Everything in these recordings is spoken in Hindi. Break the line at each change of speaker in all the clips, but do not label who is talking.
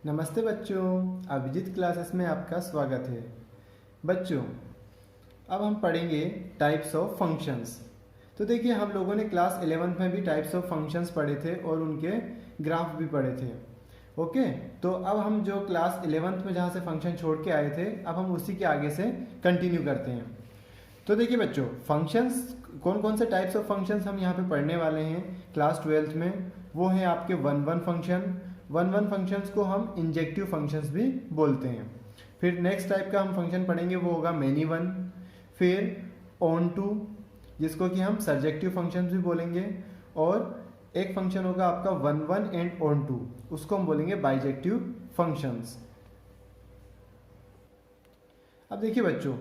नमस्ते बच्चों, अभिजीत क्लासेस में आपका स्वागत है। बच्चों, अब हम पढ़ेंगे टाइप्स ऑफ फंक्शंस। तो देखिए, हम लोगों ने क्लास 11th में भी टाइप्स ऑफ फंक्शंस पढ़े थे और उनके ग्राफ भी पढ़े थे। ओके, तो अब हम जो क्लास 11th में जहाँ से फंक्शन छोड़ के आए थे, अब हम उसी के आगे से कंटिन्यू करते हैं। तो देखिए बच्चों, फंक्शंस कौन कौन से टाइप्स ऑफ फंक्शंस हम यहाँ पे पढ़ने वाले हैं क्लास 12th में, वो है आपके one one function. One one functions को हम इंजेक्टिव फंक्शंस भी बोलते हैं। फिर नेक्स्ट टाइप का हम फंक्शन पढ़ेंगे वो होगा मैनी वन। फिर ऑन टू, जिसको कि हम सर्जेक्टिव फंक्शंस भी बोलेंगे। और एक फंक्शन होगा आपका one one and onto, उसको हम बोलेंगे बाइजेक्टिव फंक्शंस। अब देखिए बच्चों,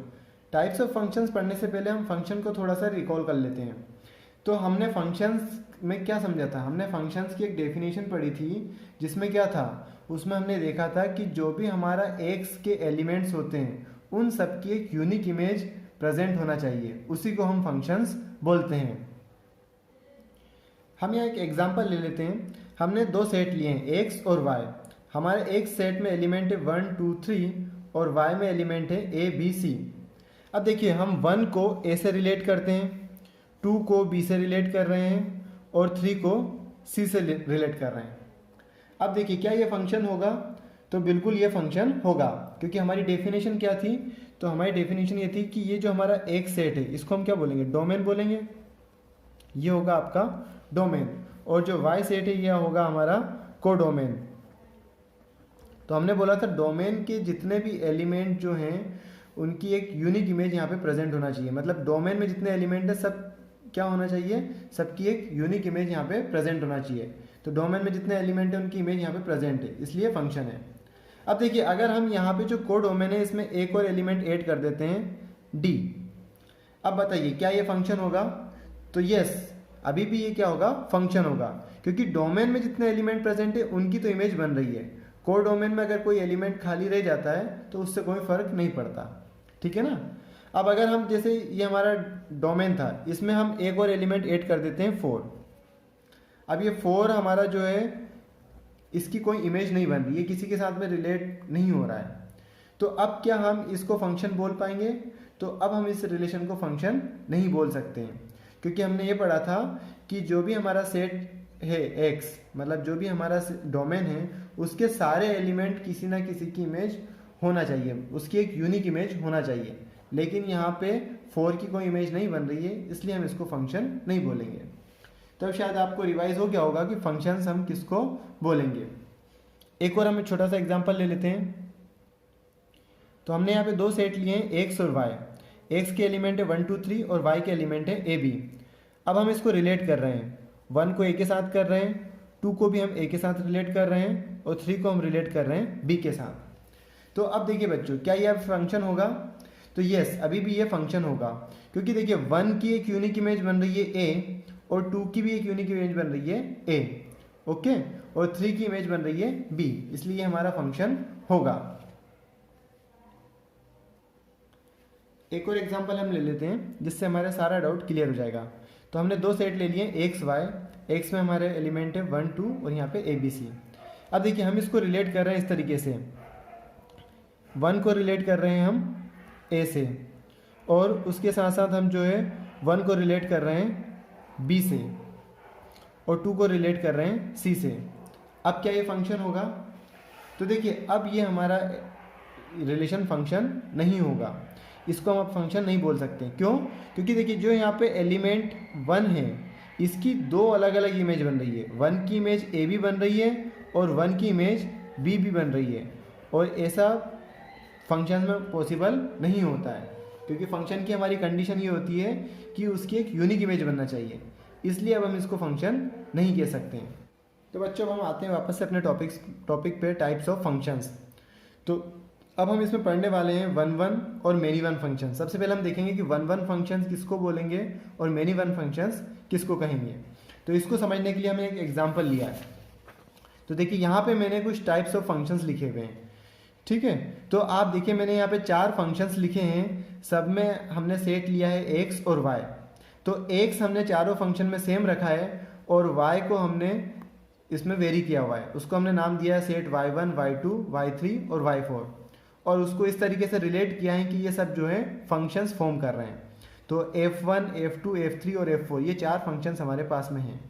टाइप्स ऑफ फंक्शंस पढ़ने से पहले हम फंक्शन को थोड़ा सा रिकॉल कर लेते हैं। तो हमने फंक्शंस में क्या समझा था? हमने फंक्शंस की एक डेफिनेशन पढ़ी थी, जिसमें क्या था, उसमें हमने देखा था कि जो भी हमारा एक्स के एलिमेंट्स होते हैं उन सब की एक यूनिक इमेज प्रेजेंट होना चाहिए, उसी को हम फंक्शंस बोलते हैं। हम यहाँ एक एग्जांपल ले लेते हैं। हमने दो सेट लिए हैं, एक्स और वाई। हमारे एक सेट में एलिमेंट है 1 2 3 और वाई में एलिमेंट है ए बी सी। अब देखिए, हम 1 को ए से रिलेट करते हैं, 2 को बी से रिलेट कर रहे हैं और 3 को सी से रिलेट कर रहे हैं। अब देखिए, क्या ये फंक्शन होगा? तो बिल्कुल ये फंक्शन होगा, क्योंकि हमारी डेफिनेशन क्या थी? तो हमारी डेफिनेशन ये थी कि ये जो हमारा एक सेट है इसको हम क्या बोलेंगे? डोमेन बोलेंगे। ये होगा आपका डोमेन। और जो वाई सेट है यह होगा हमारा कोडोमेन। तो हमने बोला था डोमेन के जितने भी एलिमेंट जो हैं उनकी एक यूनिक इमेज यहाँ पे प्रेजेंट होना चाहिए। मतलब डोमेन में जितने एलिमेंट है सब क्या होना चाहिए? सबकी एक यूनिक इमेज यहाँ पे प्रेजेंट होना चाहिए। तो डोमेन में जितने एलिमेंट है उनकी इमेज यहाँ पे प्रेजेंट है, इसलिए फंक्शन है। अब देखिए, अगर हम यहाँ पे जो कोडोमेन है इसमें एक और एलिमेंट ऐड कर देते हैं डी। अब बताइए, क्या ये फंक्शन होगा? तो यस, अभी भी ये क्या होगा? फंक्शन होगा, क्योंकि डोमेन में जितने एलिमेंट प्रेजेंट है उनकी तो इमेज बन रही है। कोड डोमेन में अगर कोई एलिमेंट खाली रह जाता है तो उससे कोई फर्क नहीं पड़ता, ठीक है ना। अब अगर हम, जैसे ये हमारा डोमेन था, इसमें हम एक और एलिमेंट ऐड कर देते हैं 4। अब ये 4 हमारा जो है इसकी कोई इमेज नहीं बन रही है, किसी के साथ में रिलेट नहीं हो रहा है। तो अब क्या हम इसको फंक्शन बोल पाएंगे? तो अब हम इस रिलेशन को फंक्शन नहीं बोल सकते हैं, क्योंकि हमने ये पढ़ा था कि जो भी हमारा सेट है एक्स, मतलब जो भी हमारा डोमेन है, उसके सारे एलिमेंट किसी ना किसी की इमेज होना चाहिए, उसकी एक यूनिक इमेज होना चाहिए। लेकिन यहाँ पे 4 की कोई इमेज नहीं बन रही है, इसलिए हम इसको फंक्शन नहीं बोलेंगे। तो शायद आपको रिवाइज हो गया होगा कि फंक्शंस हम किसको बोलेंगे। एक और हम छोटा सा एग्जांपल ले लेते हैं। तो हमने यहाँ पे दो सेट लिए हैं, एक्स और वाई। एक्स के एलिमेंट है 1 2 3 और वाई के एलिमेंट है ए बी। अब हम इसको रिलेट कर रहे हैं, 1 को ए के साथ कर रहे हैं, 2 को भी हम ए के साथ रिलेट कर रहे हैं और 3 को हम रिलेट कर रहे हैं बी के साथ। तो अब देखिए बच्चों, क्या ये फंक्शन होगा? तो यस, अभी भी ये फंक्शन होगा, क्योंकि देखिए 1 की एक यूनिक इमेज बन रही है ए और 2 की भी एक यूनिक इमेज बन रही है ए, ओके, और 3 की इमेज बन रही है बी, इसलिए हमारा फंक्शन होगा। एक और एग्जांपल हम ले लेते हैं, जिससे हमारा सारा डाउट क्लियर हो जाएगा। तो हमने दो सेट ले लिए एक्स वाई। एक्स में हमारे एलिमेंट है 1 2 और यहाँ पे ए बी सी। अब देखिए, हम इसको रिलेट कर रहे हैं इस तरीके से, 1 को रिलेट कर रहे हैं हम ए से, और उसके साथ साथ हम जो है 1 को रिलेट कर रहे हैं बी से और 2 को रिलेट कर रहे हैं सी से। अब क्या ये फंक्शन होगा? तो देखिए, अब ये हमारा रिलेशन फंक्शन नहीं होगा, इसको हम अब फंक्शन नहीं बोल सकते। क्यों? क्योंकि देखिए, जो यहाँ पे एलिमेंट 1 है इसकी दो अलग अलग इमेज बन रही है। 1 की इमेज ए भी बन रही है और 1 की इमेज बी भी बन रही है, और ऐसा फंक्शन में पॉसिबल नहीं होता है, क्योंकि फंक्शन की हमारी कंडीशन ये होती है कि उसकी एक यूनिक इमेज बनना चाहिए, इसलिए अब हम इसको फंक्शन नहीं कह सकते हैं। तो बच्चों, अब हम आते हैं वापस से अपने टॉपिक पे, टाइप्स ऑफ फंक्शंस। तो अब हम इसमें पढ़ने वाले हैं वन वन और मेनी वन फंक्शन। सबसे पहले हम देखेंगे कि वन वन फंक्शंस किसको बोलेंगे और मेनी वन फंक्शंस किसको कहेंगे। तो इसको समझने के लिए हमने एक एग्जांपल लिया है। तो देखिए, यहाँ पे मैंने कुछ टाइप्स ऑफ फंक्शंस लिखे हुए हैं, ठीक है। तो आप देखिए, मैंने यहाँ पे 4 फंक्शंस लिखे हैं, सब में हमने सेट लिया है एक्स और वाई। तो एक्स हमने चारों फंक्शन में सेम रखा है और वाई को हमने इसमें वेरी किया हुआ है, उसको हमने नाम दिया है सेट y1, y2, y3 और y4, और उसको इस तरीके से रिलेट किया है कि ये सब जो है फंक्शंस फॉर्म कर रहे हैं। तो f1, f2, f3 और f4 ये 4 फंक्शंस हमारे पास में हैं।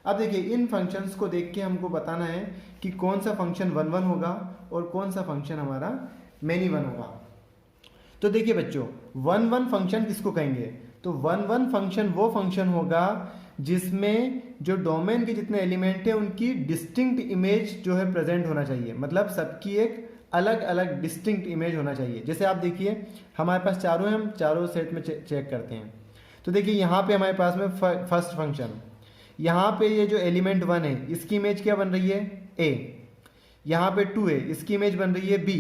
अब देखिए इन फंक्शंस को देख के हमको बताना है कि कौन सा फंक्शन 1 1 होगा और कौन सा फंक्शन हमारा मेनी वन होगा। तो देखिए बच्चों 1 1 फंक्शन किसको कहेंगे? तो 1 1 फंक्शन वो फंक्शन होगा जिसमें जो डोमेन के जितने एलिमेंट हैं उनकी डिस्टिंक्ट इमेज जो है प्रेजेंट होना चाहिए, मतलब सबकी एक अलग अलग डिस्टिंक्ट इमेज होना चाहिए। जैसे आप देखिए हमारे पास चारों हैं, हम चारों सेट में चेक करते हैं। तो देखिए यहाँ पे हमारे पास में फर्स्ट फंक्शन, यहाँ पे ये जो एलिमेंट 1 है इसकी इमेज क्या बन रही है? A। यहाँ पे 2 है, इसकी इमेज बन रही है B।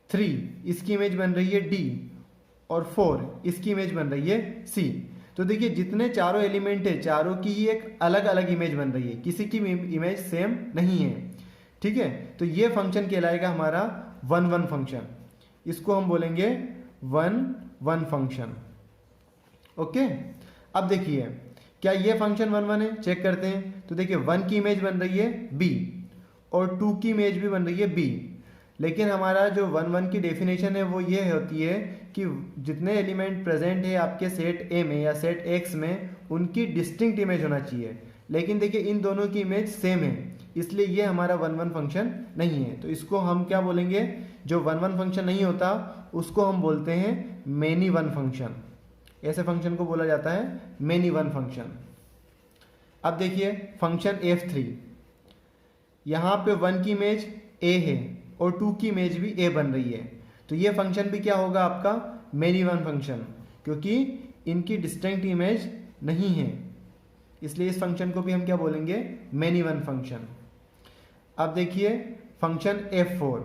3 इसकी इमेज बन रही है D, और 4 इसकी इमेज बन रही है C। तो देखिए जितने चारों एलिमेंट है चारों की ही एक अलग अलग इमेज बन रही है, किसी की इमेज सेम नहीं है। ठीक है, तो ये फंक्शन कहलाएगा हमारा 1 1 फंक्शन, इसको हम बोलेंगे 1 1 फंक्शन। ओके, अब देखिए क्या ये फंक्शन 1 1 है? चेक करते हैं। तो देखिए 1 की इमेज बन रही है B और 2 की इमेज भी बन रही है B, लेकिन हमारा जो 1 1 की डेफिनेशन है वो ये होती है कि जितने एलिमेंट प्रेजेंट है आपके सेट A में या सेट X में उनकी डिस्टिंक्ट इमेज होना चाहिए, लेकिन देखिए इन दोनों की इमेज सेम है, इसलिए ये हमारा 1 1 फंक्शन नहीं है। तो इसको हम क्या बोलेंगे? जो 1 1 फंक्शन नहीं होता उसको हम बोलते हैं मेनी वन फंक्शन। ऐसे फंक्शन को बोला जाता है मेनी वन फंक्शन। अब देखिए फंक्शन f3, यहाँ पे 1 की इमेज A है और 2 की इमेज भी A बन रही है, तो ये फंक्शन भी क्या होगा आपका? मेनी वन फंक्शन, क्योंकि इनकी डिस्टिंक्ट इमेज नहीं है, इसलिए इस फंक्शन को भी हम क्या बोलेंगे? Many one function. अब देखिए फंक्शन f4,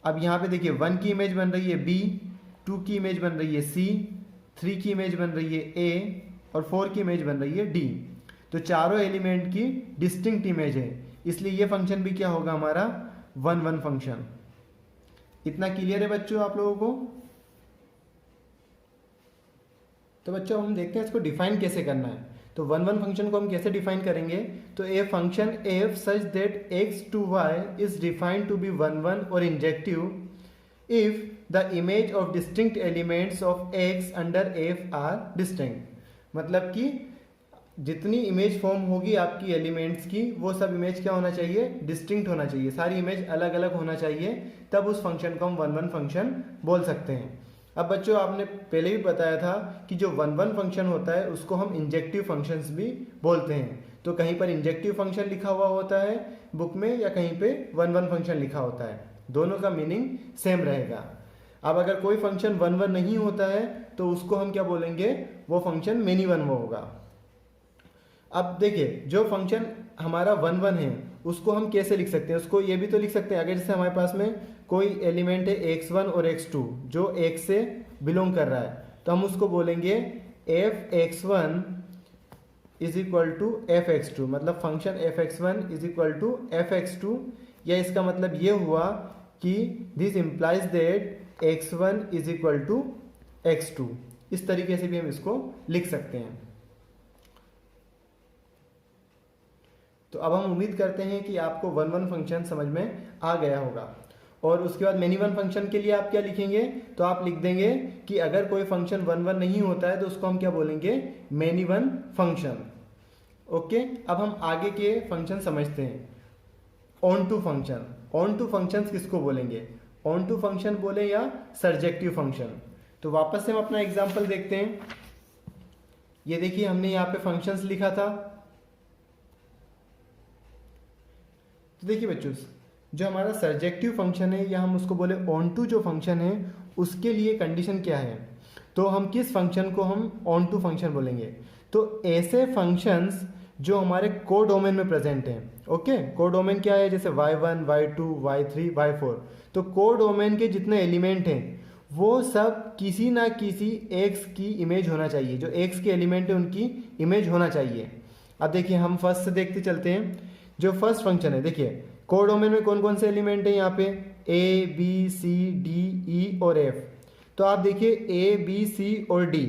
अब यहाँ पे देखिए 1 की इमेज बन रही है B, 2 की इमेज बन रही है C, 3 की इमेज बन रही है A और 4 की इमेज बन रही है D। तो चारों एलिमेंट की डिस्टिंक्ट इमेज है, इसलिए ये फंक्शन भी क्या होगा? हमारा 1 1 फंक्शन। इतना क्लियर है बच्चों आप लोगों को? तो बच्चों हम देखते हैं इसको डिफाइन कैसे करना है। तो 1 1 फंक्शन को हम कैसे डिफाइन करेंगे? तो a function f such that x to y is defined to be 1 1 और injective if the image of distinct elements of x under f are distinct. मतलब कि जितनी इमेज फॉर्म होगी आपकी एलिमेंट्स की वो सब इमेज क्या होना चाहिए? डिस्टिंक्ट होना चाहिए, सारी इमेज अलग अलग होना चाहिए, तब उस फंक्शन को हम 1 1 फंक्शन बोल सकते हैं। अब बच्चों आपने पहले भी बताया था कि जो 1 1 फंक्शन होता है उसको हम इंजेक्टिव फंक्शंस भी बोलते हैं। तो कहीं पर इंजेक्टिव फंक्शन लिखा हुआ होता है बुक में या कहीं पे 1 1 फंक्शन लिखा होता है, दोनों का मीनिंग सेम रहेगा। अब अगर कोई फंक्शन 1 1 नहीं होता है तो उसको हम क्या बोलेंगे? वो फंक्शन मेनी वन होगा। अब देखिए जो फंक्शन हमारा 1 1 है उसको हम कैसे लिख सकते हैं? उसको ये भी तो लिख सकते हैं, अगर जैसे हमारे पास में कोई एलिमेंट है x1 और x2 जो x से बिलोंग कर रहा है, तो हम उसको बोलेंगे f(x1) is equal to f(x2), मतलब function f(x1) is equal to f(x2), या इसका मतलब ये हुआ कि this implies that x1 is equal to x2। इस तरीके से भी हम इसको लिख सकते हैं। तो अब हम उम्मीद करते हैं कि आपको 1 1 फंक्शन समझ में आ गया होगा। और उसके बाद मेनी वन फंक्शन के लिए आप क्या लिखेंगे? तो आप लिख देंगे कि अगर कोई फंक्शन 1 1 नहीं होता है तो उसको हम क्या बोलेंगे? Many one function. ओके, अब हम आगे के फंक्शन समझते हैं। Onto function, onto function किसको बोलेंगे? ऑन टू फंक्शन बोले या सर्जेक्टिव फंक्शन? तो वापस से हम अपना एग्जाम्पल देखते हैं। ये देखिए हमने यहाँ पे फंक्शंस लिखा था। तो देखिए बच्चों जो हमारा सर्जेक्टिव फंक्शन है या हम उसको बोले ऑन टू जो फंक्शन है उसके लिए कंडीशन क्या है? तो हम किस फंक्शन को हम ऑन टू फंक्शन बोलेंगे? तो ऐसे फंक्शंस जो हमारे कोडोमेन में प्रेजेंट हैं। ओके, कोडोमेन क्या है? जैसे y1, y2, y3, y4। तो कोडोमेन के जितने एलिमेंट हैं वो सब किसी ना किसी x की इमेज होना चाहिए, जो x के एलिमेंट है उनकी इमेज होना चाहिए। अब देखिए हम फर्स्ट से देखते चलते हैं। जो फर्स्ट फंक्शन है देखिए कोडोमेन में कौन कौन से एलिमेंट हैं? यहाँ पे a, b, c, d, e और f। तो आप देखिए a, b, c और d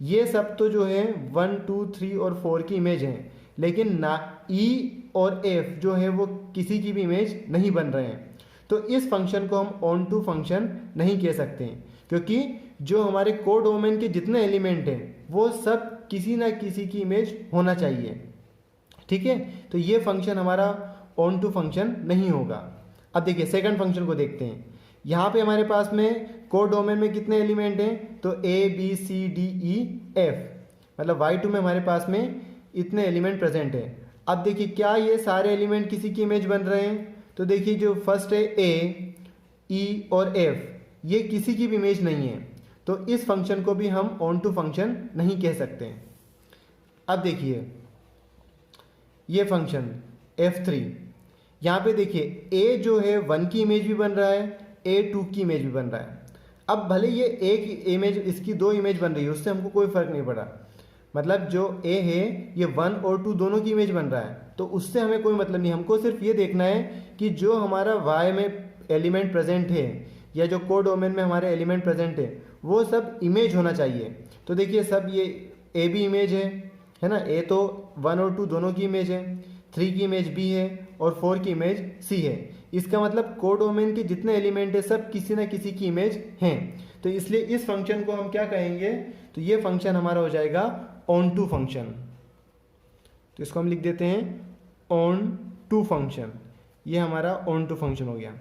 ये सब तो जो है 1, 2, 3 और 4 की इमेज हैं, लेकिन ना e और f जो है वो किसी की भी इमेज नहीं बन रहे हैं, तो इस फंक्शन को हम ऑन टू फंक्शन नहीं कह सकते हैं, क्योंकि जो हमारे कोडोमेन के जितने एलिमेंट हैं वो सब किसी ना किसी की इमेज होना चाहिए। ठीक है, तो ये फंक्शन हमारा ऑन टू फंक्शन नहीं होगा। अब देखिए सेकंड फंक्शन को देखते हैं। यहाँ पे हमारे पास में कोडोमेन में कितने एलिमेंट हैं, तो A B C D E F, मतलब Y2 में हमारे पास में इतने एलिमेंट प्रेजेंट हैं। अब देखिए क्या ये सारे एलिमेंट किसी की इमेज बन रहे हैं, तो देखिए जो फर्स्ट है A, E और F, ये किसी की भी इमेज नहीं है, तो इस फंक्शन को भी हम ऑन टू फंक्शन नहीं कह सकते हैं। अब देखिए ये फंक्शन F3, यहाँ पे देखिए A जो है 1 की इमेज भी बन रहा है, A 2 की इमेज भी बन रहा है। अब भले ये एक इमेज, इसकी 2 इमेज बन रही है, उससे हमको कोई फर्क नहीं पड़ा, मतलब जो A है ये 1 और 2 दोनों की इमेज बन रहा है, तो उससे हमें कोई मतलब नहीं। हमको सिर्फ ये देखना है कि जो हमारा Y में एलिमेंट प्रेजेंट है या जो कोडोमेन में हमारे एलिमेंट प्रेजेंट है वो सब इमेज होना चाहिए। तो देखिए सब ये A भी इमेज है ना, A तो 1 और 2 दोनों की इमेज है, 3 की इमेज B है और 4 की इमेज C है। इसका मतलब कोडोमेन के जितने एलिमेंट है सब किसी ना किसी की इमेज हैं, तो इसलिए इस फंक्शन को हम क्या कहेंगे, तो ये फंक्शन हमारा हो जाएगा ऑन टू फंक्शन। तो इसको हम लिख देते हैं ऑन टू फंक्शन, ये हमारा ऑन टू फंक्शन हो गया।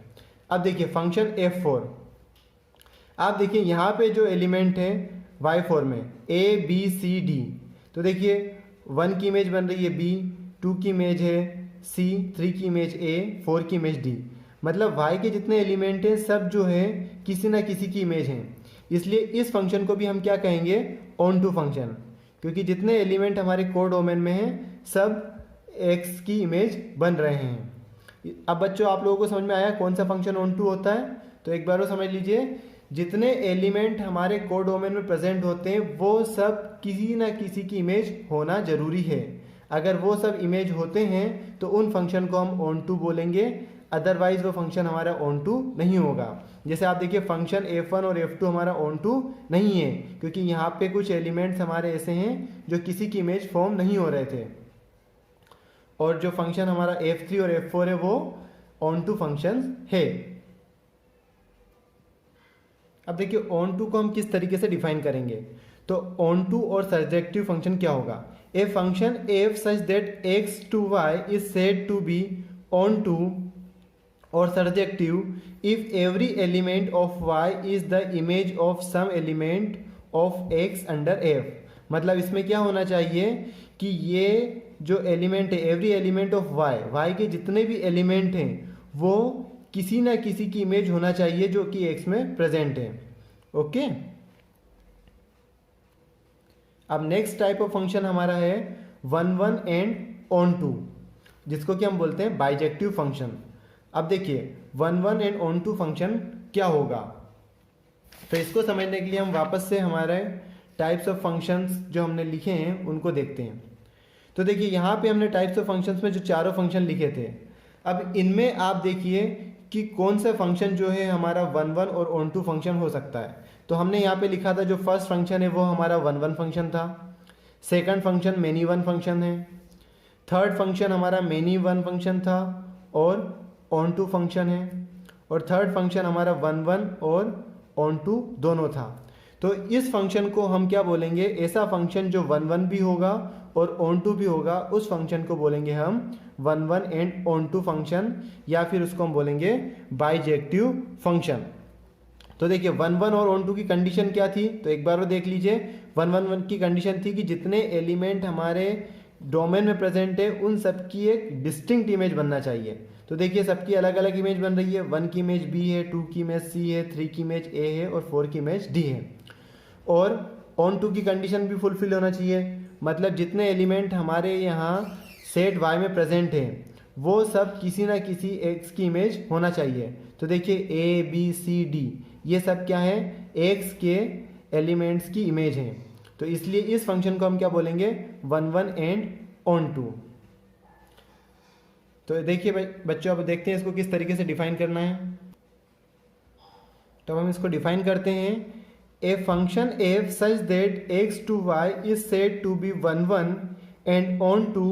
अब देखिए फंक्शन F4, आप देखिए यहाँ पे जो एलिमेंट है Y4 में A B C D, तो देखिए 1 की इमेज बन रही है B, 2 की इमेज है C, 3 की इमेज A, 4 की इमेज D, मतलब Y के जितने एलिमेंट हैं सब जो है किसी ना किसी की इमेज हैं। इसलिए इस फंक्शन को भी हम क्या कहेंगे, ऑन टू फंक्शन, क्योंकि जितने एलिमेंट हमारे कोडोमेन में हैं सब X की इमेज बन रहे हैं। अब बच्चों आप लोगों को समझ में आया कौन सा फंक्शन ऑन टू होता है, तो एक बार वो समझ लीजिए, जितने एलिमेंट हमारे कोडोमेन में प्रेजेंट होते हैं वो सब किसी ना किसी की इमेज होना जरूरी है। अगर वो सब इमेज होते हैं तो उन फंक्शन को हम ऑन टू बोलेंगे, अदरवाइज वो फंक्शन हमारा ऑन टू नहीं होगा। जैसे आप देखिए फंक्शन F1 और F2 हमारा ऑन टू नहीं है, क्योंकि यहाँ पे कुछ एलिमेंट्स हमारे ऐसे हैं जो किसी की इमेज फॉर्म नहीं हो रहे थे, और जो फंक्शन हमारा F3 और F4 है वो ऑन टू फंक्शन है। अब देखिए ऑन टू को हम किस तरीके से डिफाइन करेंगे, तो ऑन टू और सर्जेक्टिव फंक्शन क्या होगा, a function f such that x to y is said to be onto और surjective if every element of y is the image of some element of x under f। मतलब इसमें क्या होना चाहिए कि ये जो एलिमेंट है, एवरी एलिमेंट ऑफ y के जितने भी एलिमेंट हैं वो किसी ना किसी की इमेज होना चाहिए जो कि x में प्रेजेंट है। ओके, अब नेक्स्ट टाइप ऑफ फंक्शन हमारा है 1 एंड ऑन टू, जिसको कि हम बोलते हैं बाइजेक्टिव फंक्शन। अब देखिए 1 एंड ऑन टू फंक्शन क्या होगा, तो इसको समझने के लिए हम वापस से हमारे टाइप्स ऑफ फंक्शंस जो हमने लिखे हैं उनको देखते हैं। तो देखिए यहाँ पे हमने टाइप्स ऑफ फंक्शंस में जो चारों फंक्शन लिखे थे, अब इनमें आप देखिए कि कौन सा फंक्शन जो है हमारा 1 और ऑन टू फंक्शन हो सकता है। तो हमने यहाँ पे लिखा था जो फर्स्ट फंक्शन है वो हमारा 1 फंक्शन था, second function many one function है, थर्ड फंक्शन हमारा मेनी वन फंक्शन था और ऑन टू फंक्शन है, और थर्ड फंक्शन हमारा 1 और ऑन टू दोनों था। तो इस फंक्शन को हम क्या बोलेंगे, ऐसा फंक्शन जो 1 भी होगा और ऑन टू भी होगा, उस फंक्शन को बोलेंगे हम 1 एंड ऑन टू फंक्शन, या फिर उसको हम बोलेंगे बाइजेक्टिव फंक्शन। तो देखिए 1 और ऑन टू की कंडीशन क्या थी, तो एक बार वो देख लीजिए। 1 की कंडीशन थी कि जितने एलिमेंट हमारे डोमेन में प्रेजेंट है उन सब की एक डिस्टिंक्ट इमेज बनना चाहिए। तो देखिए सबकी अलग अलग इमेज बन रही है, 1 की इमेज B है, 2 की इमेज C है, 3 की इमेज A है और 4 की इमेज D है। और ऑन टू की कंडीशन भी फुलफिल होना चाहिए, मतलब जितने एलिमेंट हमारे यहाँ सेट Y में प्रेजेंट है वो सब किसी ना किसी X की इमेज होना चाहिए। तो देखिए A B C D ये सब क्या है, X के एलिमेंट्स की इमेज हैं। तो इसलिए इस फंक्शन को हम क्या बोलेंगे, 1 एंड ऑन टू। तो देखिए बच्चों अब देखते हैं इसको किस तरीके से डिफाइन करना है। तो हम इसको डिफाइन करते हैं, a function f such that x to y is said to be 1 and onto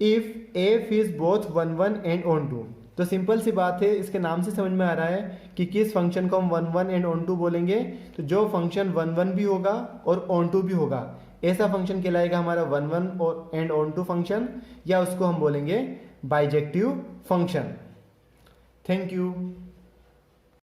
if F is both 1 1 and onto. तो सिंपल सी बात है, इसके नाम से समझ में आ रहा है कि किस फंक्शन को हम 1 1 एंड ऑन टू बोलेंगे। तो जो फंक्शन 1 1 भी होगा और ऑन टू भी होगा, ऐसा फंक्शन कहलाएगा हमारा 1 1 और एंड ऑन टू फंक्शन, या उसको हम बोलेंगे बाइजेक्टिव फंक्शन। Thank you.